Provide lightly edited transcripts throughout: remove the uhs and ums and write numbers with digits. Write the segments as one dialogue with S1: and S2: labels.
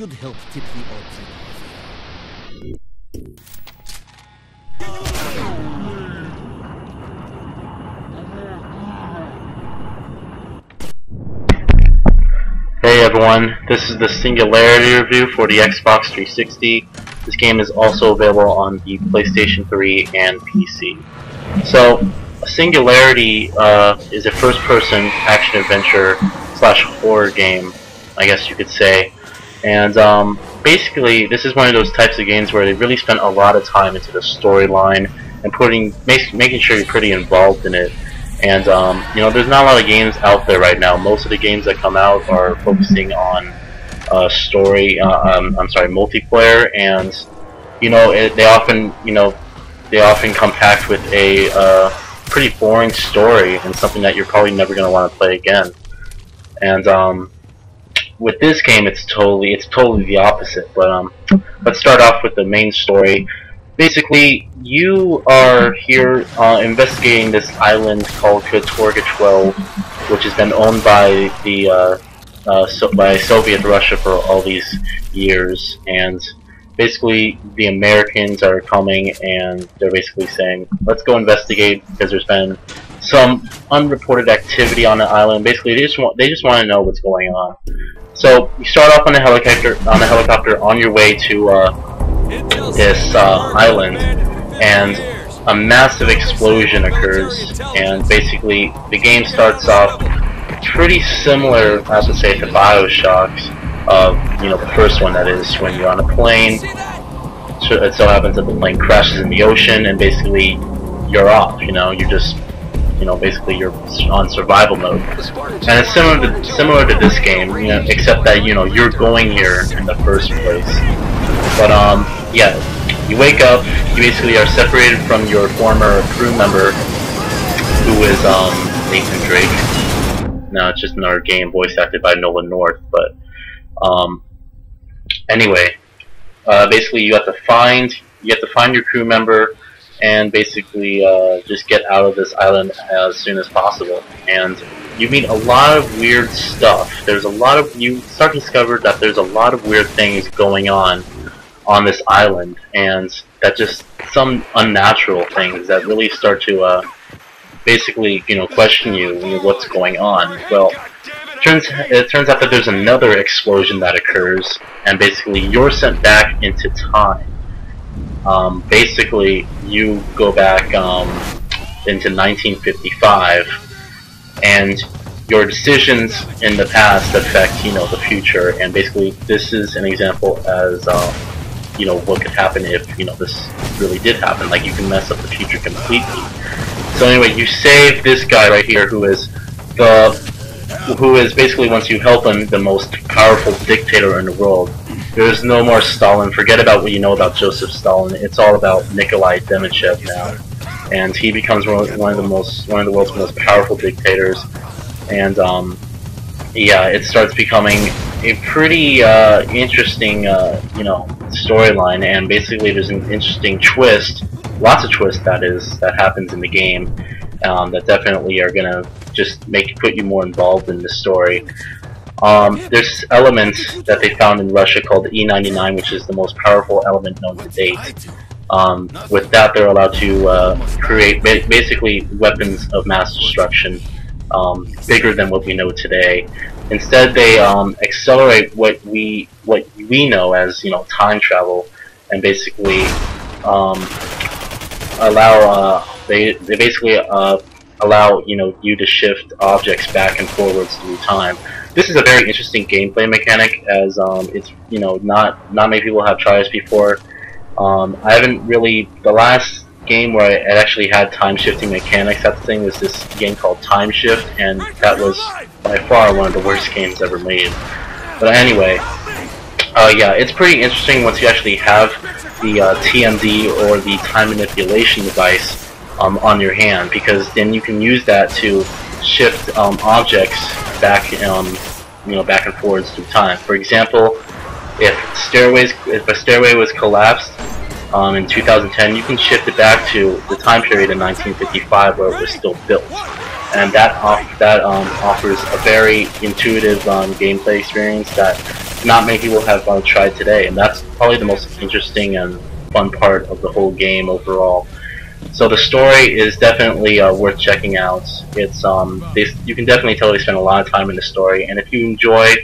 S1: should help tip the odds in
S2: Hey everyone, this is the Singularity review for the Xbox 360. This game is also available on the PlayStation 3 and PC. So, Singularity is a first-person action-adventure slash horror game, I guess you could say. And basically, this is one of those types of games where they really spent a lot of time into the storyline and making sure you're pretty involved in it. And you know, there's not a lot of games out there right now. Most of the games that come out are focusing on multiplayer, and you know, they often come packed with a pretty boring story and something that you're probably never going to want to play again. And with this game, it's totally the opposite. But let's start off with the main story. Basically, you are here investigating this island called Katorga 12, which has been owned by the by Soviet Russia for all these years. And basically, the Americans are coming and they're basically saying, "Let's go investigate," because there's been some unreported activity on the island. Basically, they just want to know what's going on. So you start off on a helicopter on your way to this island, and a massive explosion occurs, and basically the game starts off pretty similar, I have to say, to Bioshocks, you know, the first one, that is, when you're on a plane. So it so happens that the plane crashes in the ocean, and basically you're off, you know, basically you're on survival mode. And it's similar to this game, you know, except that, you know, you're going here in the first place. But yeah, you wake up, you basically are separated from your former crew member, who is Nathan Drake. Now it's just another game voice acted by Nolan North, but anyway, basically you have to find your crew member and basically just get out of this island as soon as possible. And you meet a lot of weird stuff. You start to discover that there's a lot of weird things going on this island, and that just some unnatural things that really start to basically, you know, question you what's going on. Well, it turns out that there's another explosion that occurs, and basically you're sent back into time. Basically, you go back into 1955, and your decisions in the past affect, you know, the future. And basically, this is an example as you know, what could happen if, you know, this really did happen. Like, you can mess up the future completely. So anyway, you save this guy right here, who is basically, once you help him, the most powerful dictator in the world. There's no more Stalin. Forget about what you know about Joseph Stalin. It's all about Nikolai Demichev now, and he becomes one of the world's most powerful dictators. And yeah, it starts becoming a pretty interesting, you know, storyline. And basically, there's an interesting twist, lots of twists that happens in the game, that definitely are gonna just put you more involved in the story. There's elements that they found in Russia called the E99, which is the most powerful element known to date. With that, they're allowed to create basically weapons of mass destruction, bigger than what we know today. Instead, they accelerate what we know as, you know, time travel, and basically allow they basically allow, you know, you to shift objects back and forwards through time. This is a very interesting gameplay mechanic, as it's, you know, not many people have tried this before. I haven't really. The last game where it actually had time shifting mechanics, that thing, was this game called Time Shift, and that was by far one of the worst games ever made. But anyway, yeah, it's pretty interesting once you actually have the TMD, or the time manipulation device, on your hand, because then you can use that to shift objects back, you know, back and forwards through time. For example, if a stairway was collapsed in 2010, you can shift it back to the time period in 1955 where it was still built, and that offers a very intuitive gameplay experience that not many people have tried today, and that's probably the most interesting and fun part of the whole game overall. So the story is definitely worth checking out. It's you can definitely tell they spend a lot of time in the story, and if you enjoy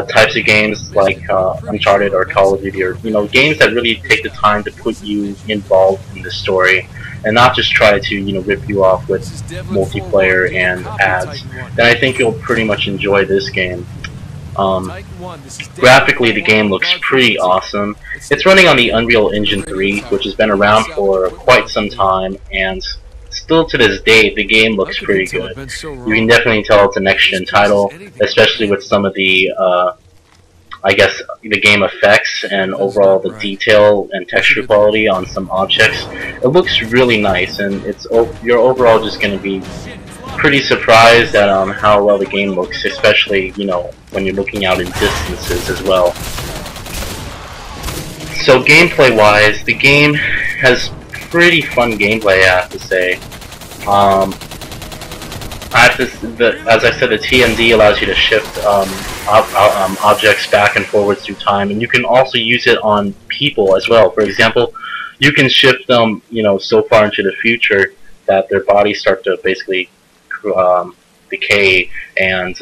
S2: types of games like Uncharted or Call of Duty, or games that really take the time to put you involved in the story, and not just try to rip you off with multiplayer and ads, then I think you'll pretty much enjoy this game. Graphically, the game looks pretty awesome. It's running on the Unreal Engine 3, which has been around for quite some time, and still to this day, the game looks pretty good. You can definitely tell it's a next-gen title, especially with some of the, I guess, the game effects and overall the detail and texture quality on some objects. It looks really nice, and you're overall just going to be pretty surprised at how well the game looks, especially when you're looking out in distances as well. So gameplay wise, the game has pretty fun gameplay, I have to say. As I said, the TMD allows you to shift objects back and forwards through time, and you can also use it on people as well. For example, you can shift them so far into the future that their bodies start to basically decay, and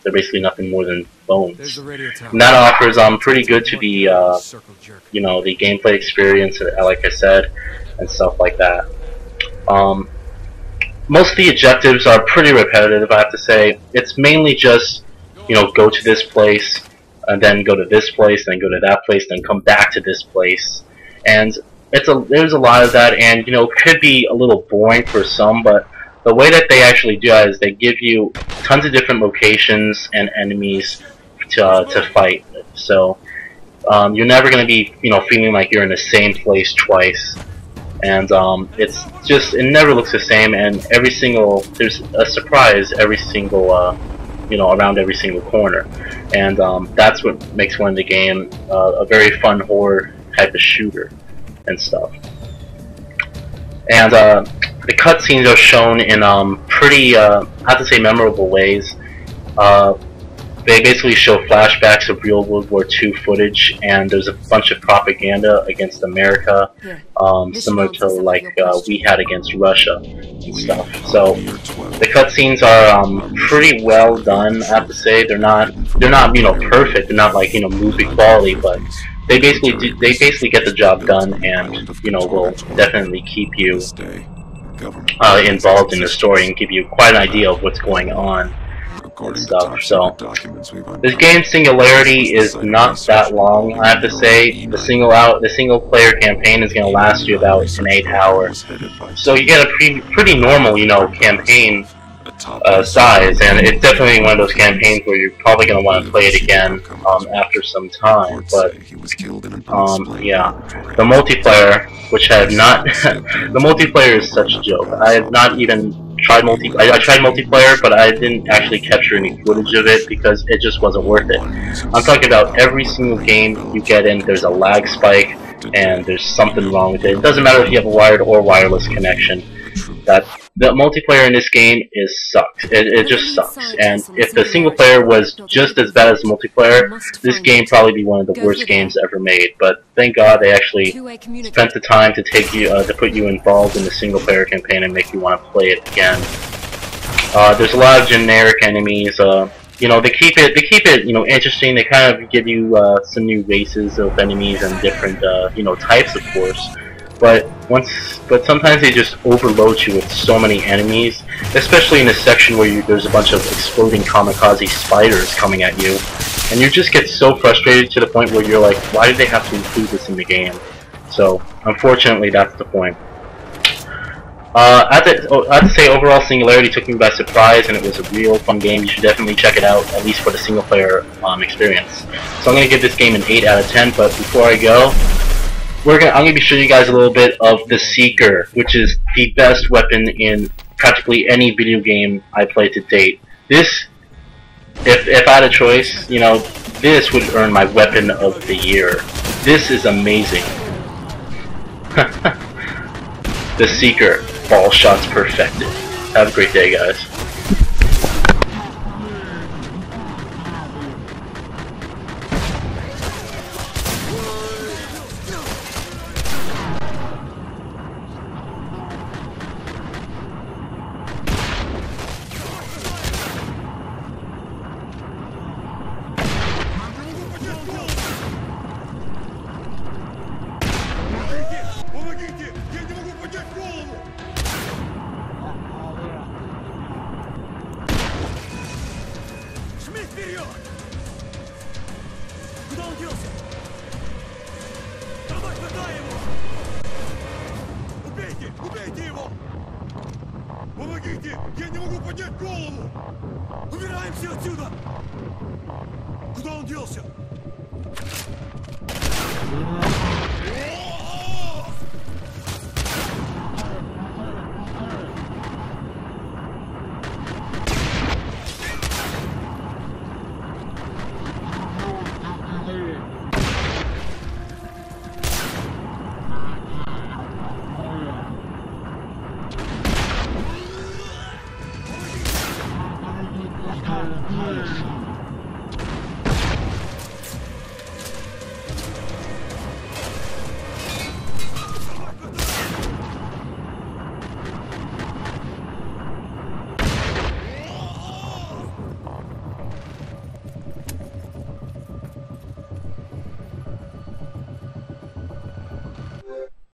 S2: they're basically nothing more than bones. And that offers pretty good to the the gameplay experience, like I said, and stuff like that. Most of the objectives are pretty repetitive, I have to say. It's mainly just go to this place, and then go to this place, then go to that place, then come back to this place, and there's a lot of that, and it could be a little boring for some, but the way that they actually do it is they give you tons of different locations and enemies to fight. So you're never going to be feeling like you're in the same place twice, and it never looks the same. And there's a surprise every single around every single corner, and that's what makes one of the game a very fun horror type of shooter and stuff. And the cutscenes are shown in pretty, I have to say, memorable ways. They basically show flashbacks of real World War II footage, and there's a bunch of propaganda against America, similar to like we had against Russia and stuff. So the cutscenes are pretty well done, I have to say. They're not perfect. They're not like movie quality, but they basically get the job done, and will definitely keep you involved in the story and give you quite an idea of what's going on and stuff. So this game Singularity is not that long, I have to say. The single player campaign is going to last you about an 8 hours, so you get a pretty normal campaign size, and it's definitely one of those campaigns where you're probably going to want to play it again after some time. But yeah, the multiplayer, which I have not the multiplayer is such a joke. I have not even tried I tried multiplayer, but I didn't actually capture any footage of it because it just wasn't worth it. I'm talking about every single game you get in, there's a lag spike and there's something wrong with it. It doesn't matter if you have a wired or wireless connection. The multiplayer in this game sucks. It just sucks. And if the single player was just as bad as the multiplayer, this game probably be one of the worst games ever made. But thank God they actually spent the time to take you to put you involved in the single player campaign and make you want to play it again. There's a lot of generic enemies. They keep it interesting. They kind of give you some new races of enemies and different types, of course. But sometimes they just overload you with so many enemies, especially in a section where there's a bunch of exploding kamikaze spiders coming at you, and you just get so frustrated to the point where you're like, why did they have to include this in the game? So unfortunately, that's the point. I have to say, overall, Singularity took me by surprise, and it was a real fun game. You should definitely check it out, at least for the single player experience. So I'm going to give this game an 8 out of 10, but before I go, I'm going to be showing you guys a little bit of the Seeker, which is the best weapon in practically any video game I played to date. This, if I had a choice, this would earn my Weapon of the Year. This is amazing. The Seeker, ball shots perfected. Have a great day, guys.
S1: скрылся! Давай, хватай его! Убейте! Убейте его! Помогите! Я не могу поднять голову! Убираемся отсюда! Куда он делся?